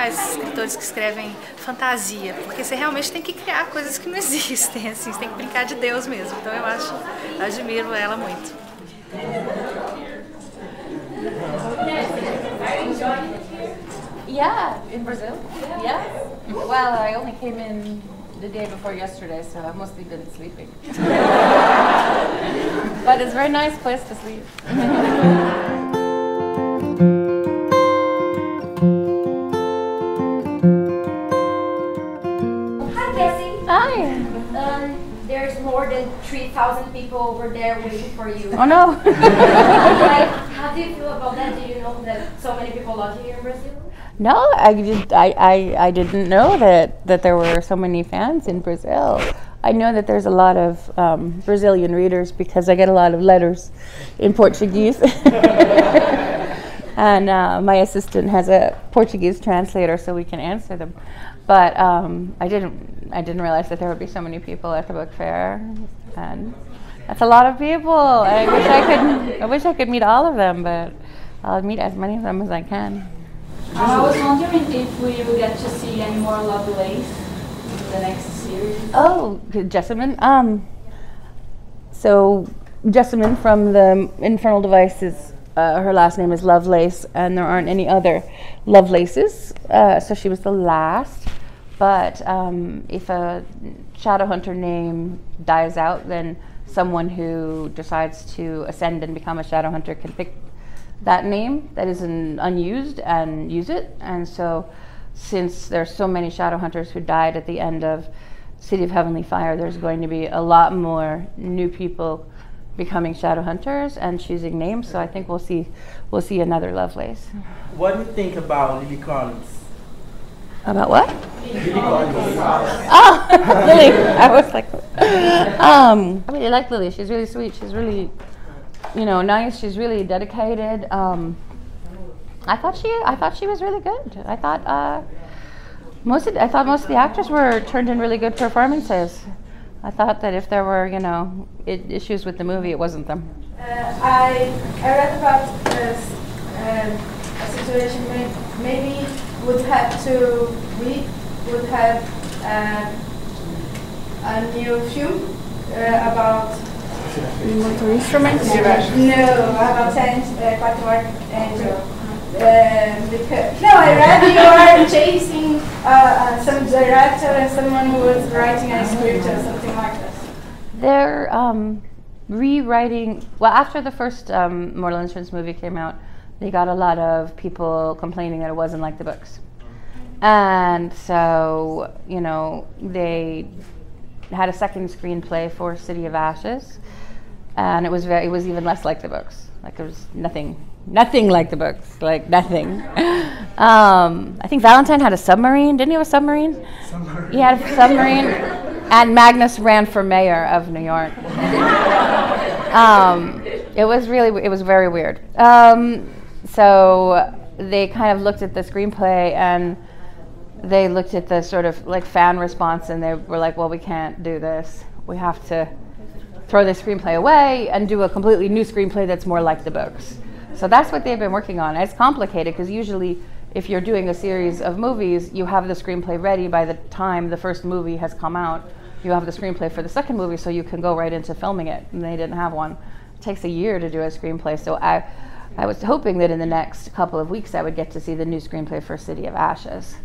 quais escritores que escrevem fantasia, porque você realmente tem que criar coisas que não existem, assim, você tem que brincar de Deus mesmo. Então eu admiro ela muito. Yeah, in Brazil. Yeah. Well, I only came in the day before yesterday, so I've mostly been sleeping. But it's a very nice place to sleep. Hi, Cassie. Hi. There's more than 3,000 people over there waiting for you. Oh no. How do you feel about that? Do you know that so many people love you here in Brazil? No, I didn't know that there were so many fans in Brazil. I know that there's a lot of Brazilian readers because I get a lot of letters in Portuguese. And my assistant has a Portuguese translator so we can answer them. But I didn't realize that there would be so many people at the book fair, and that's a lot of people. I wish I could meet all of them, but I'll meet as many of them as I can. I was wondering if we will get to see any more Lovelace in the next series. Oh, Jessamine. So Jessamine from the Infernal Devices, her last name is Lovelace, and there aren't any other Lovelaces, so she was the last. But if a Shadowhunter name dies out, then someone who decides to ascend and become a Shadowhunter can pick that name that is unused and use it. And so since there's so many Shadowhunters who died at the end of City of Heavenly Fire, there's going to be a lot more new people becoming Shadowhunters and choosing names. So I think we'll see another Lovelace. What do you think about Lily Collins? About what? Lily Collins. Oh, Lily. I was like, I really like Lily. She's really sweet. She's really, nice. She's really dedicated. I thought she was really good. I thought most of the actors were turned in really good performances. I thought that if there were, issues with the movie, it wasn't them. I read about a situation maybe would have a new film about Os Instrumentos Mortais. no about Quatro Angel. Because, no, I read you are chasing some director and someone who was writing a script or something like that. They're rewriting. Well, after the first Mortal Instruments movie came out, they got a lot of people complaining that it wasn't like the books, and so they had a second screenplay for City of Ashes, and it was even less like the books. Like there was nothing like the books, like nothing. I think Valentine had a submarine. Didn't he have a submarine? He had a submarine, and Magnus ran for mayor of New York. It was very weird. So they kind of looked at the screenplay and they looked at the sort of like fan response, and they were like, well, we can't do this. We have to throw the screenplay away and do a completely new screenplay that's more like the books. So that's what they've been working on. It's complicated because usually if you're doing a series of movies, you have the screenplay ready by the time the first movie has come out. You have the screenplay for the second movie, so you can go right into filming it, and they didn't have one. It takes a year to do a screenplay, so I was hoping that in the next couple of weeks I would get to see the new screenplay for City of Ashes.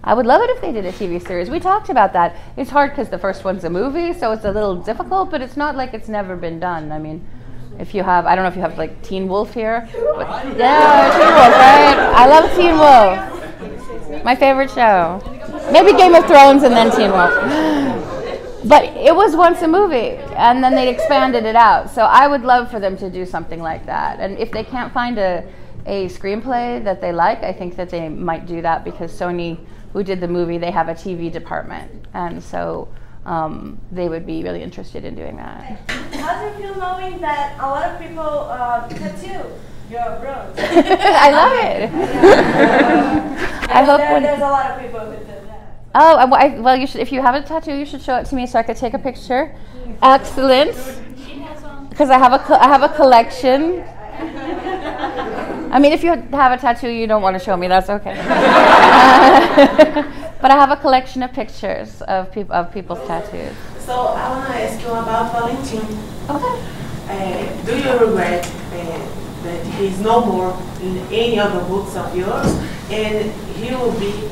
I would love it if they did a TV series. We talked about that. It's hard because the first one's a movie, so it's a little difficult, but it's not like it's never been done. I mean, if you have, I don't know if you have like Teen Wolf here. But, yeah, Teen Wolf, right? I love Teen Wolf. My favorite show. Maybe Game of Thrones and then Teen Wolf. But it was once a movie, and then they expanded it out. So I would love for them to do something like that. And if they can't find a screenplay that they like, I think that they might do that, because Sony, who did the movie, they have a TV department. And so they would be really interested in doing that. How do you feel knowing that a lot of people tattoo your bros? I love it. I hope there's a lot of people who do that. Oh, well, you should. If you have a tattoo, you should show it to me so I could take a picture. Excellent. Because I have a collection. I mean, if you have a tattoo you don't want to show me, that's okay. But I have a collection of pictures of people's tattoos. So I want to ask you about Valentin. Okay. Do you regret that he's no more in any of the books of yours, and he will be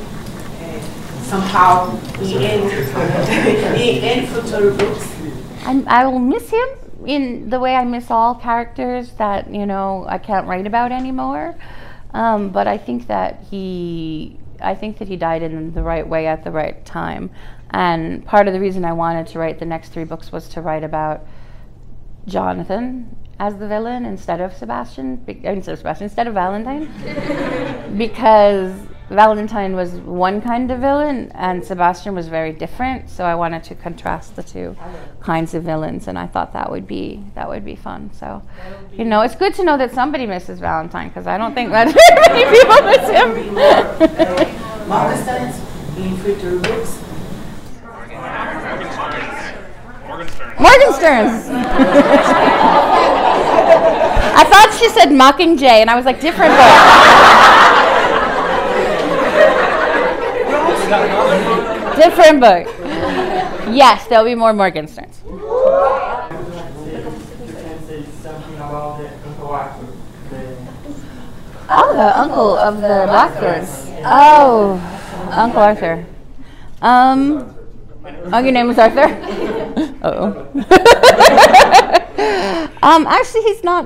somehow in any future books? I will miss him in the way I miss all characters that I can't write about anymore. But I think that he died in the right way at the right time. And part of the reason I wanted to write the next 3 books was to write about Jonathan as the villain instead of Valentine, because Valentine was one kind of villain and Sebastian was very different. So I wanted to contrast the 2 kinds of villains, and I thought that would be fun. So, it's good to know that somebody misses Valentine, because I don't think that many people miss him. Morgensterns in future books. Morgensterns. I thought she said Mockingjay, and I was like, different book. Different book. Yes, there'll be more Morgensterns. You can say something about the uncle actor. Oh, the uncle of the Blackbirds. Oh, Uncle Arthur. Oh, your name is Arthur? Uh-oh. Actually,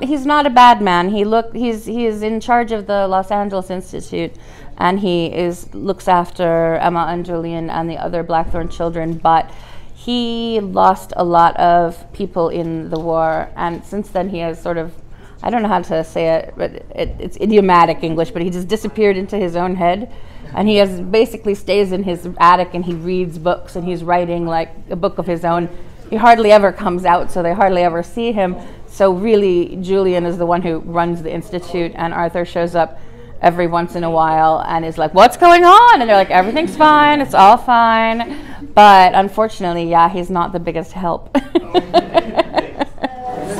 he's not a bad man. He is in charge of the Los Angeles Institute, and he looks after Emma and Julian and the other Blackthorn children, but he lost a lot of people in the war, and since then he has sort of, I don't know how to say it, but it's idiomatic English, but he just disappeared into his own head. And he basically stays in his attic and he reads books and he's writing like a book of his own. He hardly ever comes out, so they hardly ever see him. So really, Julian is the one who runs the institute, and Arthur shows up every once in a while and is like, "What's going on?" And they're like, "Everything's fine, it's all fine." But unfortunately, yeah, he's not the biggest help. So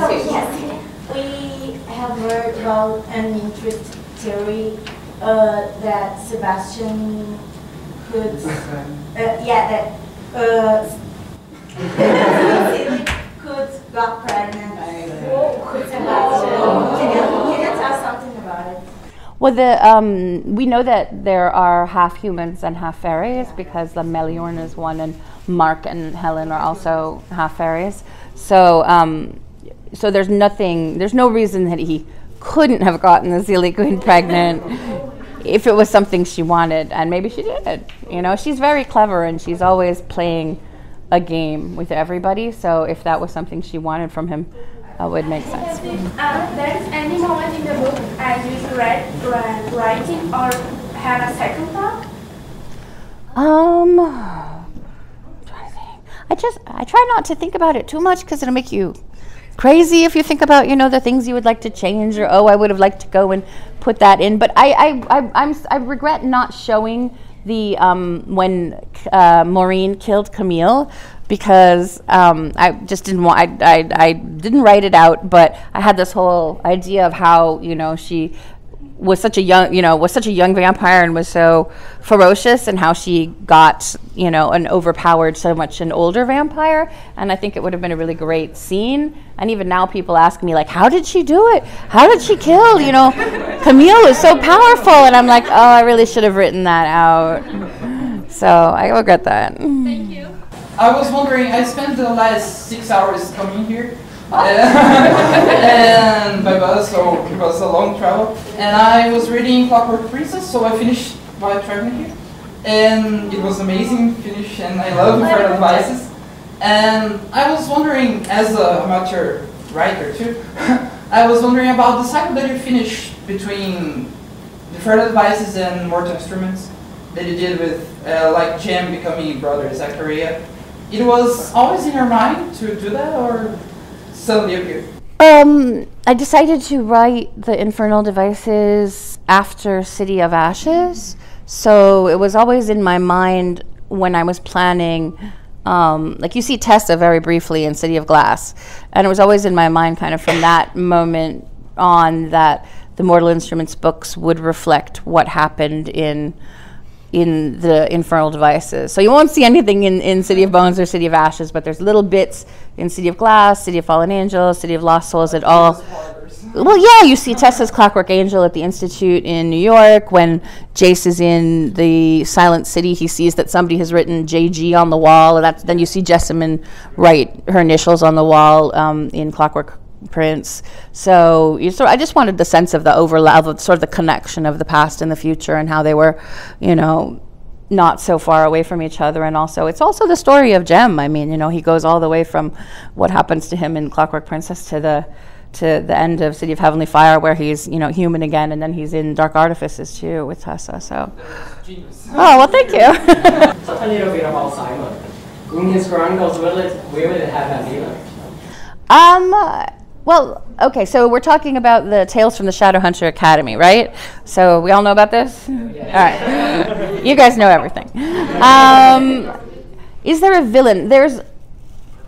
yes, we have heard about an interesting theory that Sebastian could, could got pregnant. Sebastian, can you tell something about it? Well, we know that there are half humans and half fairies, because the Meliorn is one, and Mark and Helen are also half fairies. So, so there's no reason that he couldn't have gotten the Seelie Queen pregnant if it was something she wanted, and maybe she did. She's very clever and she's always playing a game with everybody, so if that was something she wanted from him, that would make sense. There's any moment in the book as you read writing or have a second thought? I'm trying to think. I try not to think about it too much, because it'll make you crazy if you think about the things you would like to change, or I would have liked to go and put that in. But I regret not showing the when Maureen killed Camille, because I just didn't want. I didn't write it out, but I had this whole idea of how she was such a young vampire and was so ferocious, and how she got an overpowered so much an older vampire. And I think it would have been a really great scene. And even now people ask me, like, how did she do it? How did she kill Camille is so powerful? And I'm like, oh, I really should have written that out. So I regret that. Thank you. I was wondering, I spent the last 6 hours coming here and by bus, so it was a long travel. And I was reading Clockwork Princess, so I finished by traveling here. And it was amazing finish, and I love Infernal Devices. And I was wondering, as an amateur writer too, I was wondering about the cycle that you finished between Infernal Devices and Mortal Instruments that you did with like Jem becoming brother Zachariah. It was always in your mind to do that, or suddenly appeared? I decided to write the Infernal Devices after City of Ashes, so it was always in my mind when I was planning. Like you see Tessa very briefly in City of Glass, and it was always in my mind kind of from that moment on that the Mortal Instruments books would reflect what happened in the Infernal Devices. So you won't see anything in City of Bones or City of Ashes, but there's little bits in City of Glass, City of Fallen Angels, City of Lost Souls, it all... Well, yeah, you see Tessa's Clockwork Angel at the Institute in New York. When Jace is in the Silent City, he sees that somebody has written JG on the wall, and then you see Jessamine write her initials on the wall in Clockwork Prince. So I just wanted the sense of the overlap, of sort of the connection of the past and the future, and how they were, not so far away from each other. And also, it's also the story of Jem. I mean, he goes all the way from what happens to him in Clockwork Princess to the end of City of Heavenly Fire, where he's human again, and then he's in Dark Artifices too with Tessa. So, Genius. oh well, thank you. Talk a little bit about Simon. In his chronicles, where will it have that name? Well, okay, so we're talking about the Tales from the Shadowhunter Academy, right? So we all know about this? Yeah. All right. You guys know everything. Is there a villain? There's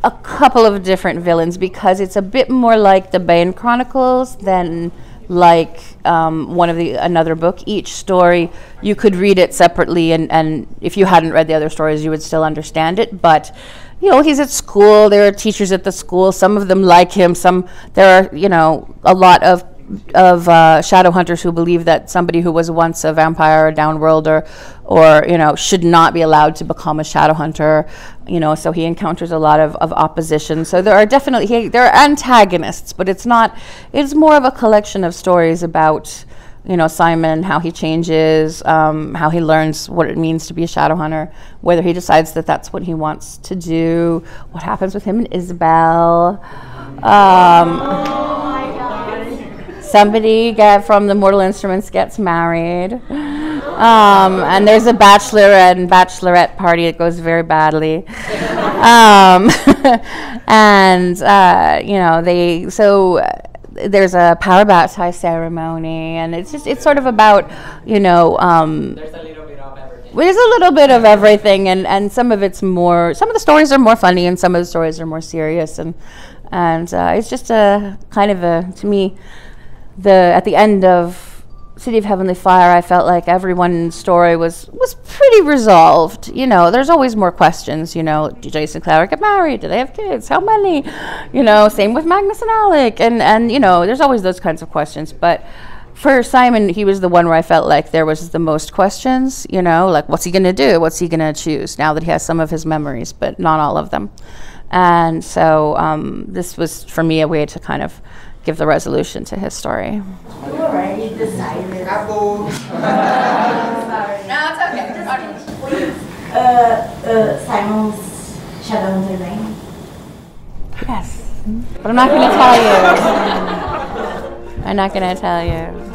a couple of different villains, because it's a bit more like the Bane Chronicles than like another book. Each story, you could read it separately, and if you hadn't read the other stories, you would still understand it. But he's at school. There are teachers at the school. Some of them like him. There are a lot of shadow hunters who believe that somebody who was once a vampire or downworlder or should not be allowed to become a shadow hunter, so he encounters a lot of opposition. So there are definitely there are antagonists, but it's more of a collection of stories about Simon, how he changes, how he learns what it means to be a shadow hunter, whether he decides that that's what he wants to do, what happens with him and Isabel. Somebody from the Mortal Instruments gets married. And there's a bachelor and bachelorette party that goes very badly. There's a power baptize ceremony, and it's sort of about, There's a little bit of everything. There's a little bit of everything, and some of the stories are more funny, and some of the stories are more serious, and it's just a kind of to me, at the end of City of Heavenly Fire, I felt like everyone's story was pretty resolved. There's always more questions. Do Jace and Clare get married? Do they have kids? How many? Same with Magnus and Alec, and there's always those kinds of questions. But for Simon, he was the one where I felt like there was the most questions. Like what's he gonna do? What's he gonna choose now that he has some of his memories, but not all of them? And so this was for me a way to kind of give the resolution to his story. You already decided. Apple. Sorry. No, it's okay. Simon's Shadowhunter name? Yes. But I'm not going to tell you. I'm not going to tell you.